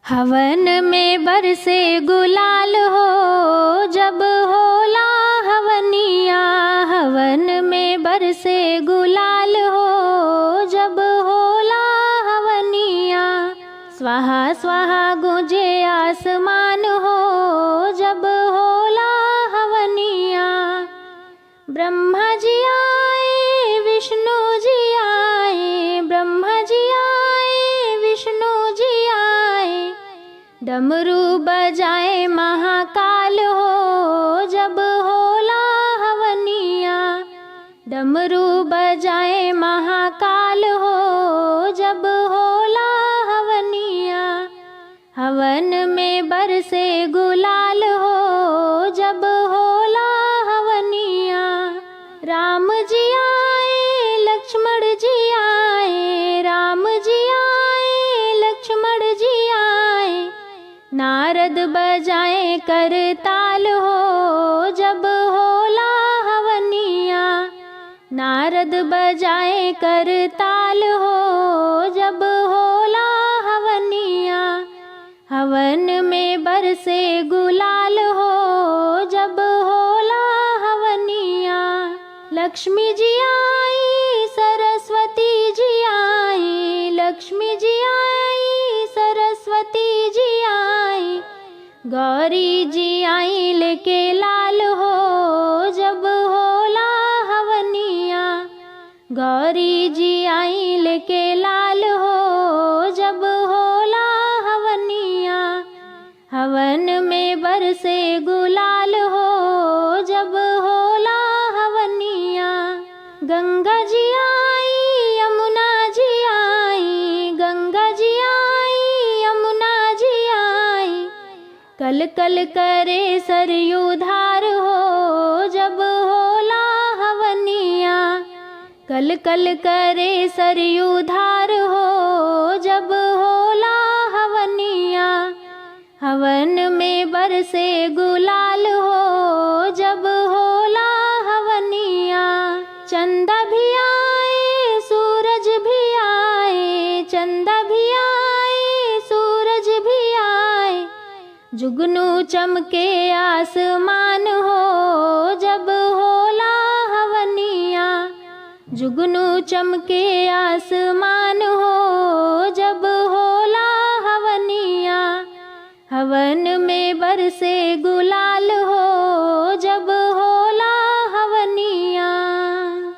हवन में बरसे गुलाल हो जब होला हवनिया। हवन में बरसे गुलाल हो जब होला हवनिया। स्वाहा स्वाहा गूंजे आसमान हो जब होला हवनिया। ब्रह्मा जी आए विष्णु जी आए, ब्रह्मा जी आए विष्णु जी आए। डमरू बजाए महाकाल हो जब होला हवनिया। डमरू बजाए महाकाल हो जब होला हवनिया। हवन में बरसे गुलाल हो जब होला हवनिया। राम जी आए लक्ष्मण जी आए, राम जी आए लक्ष्मण जी आए। नारद बजाए करताल हो जब होला हवनिया। नारद बजाए करताल हो जब होला हवनिया। हवन में बरसे गुलाल हो जब होला हवनिया। लक्ष्मी जी आई सरस्वती जी आई, लक्ष्मी जी आई सरस्वती जी आई। गौरी जी आई लेके लाल हो जब होला हवनिया। गौरी जी आई लेके लाल हो जब होला हवनिया। हवन में बरसे गुलाल हो जब होला हवनिया। गंगा जी आई यमुना जी आई, गंगा जी आई यमुना जी आई। कल कल करे सरयू धार हो जब होला हवनिया। कल कल करे सरयू धार हो जब होला हवनिया। हवन में बरसे गुलाल हो जब होला हवनिया। चंदा भी आए सूरज भी आए, चंदा भी आए सूरज भी आए। जुगनू चमके आसमान हो जब होला हवनिया। जुगनू चमके आसमान हो जब होला हवनिया। हवन में बरसे गुलाल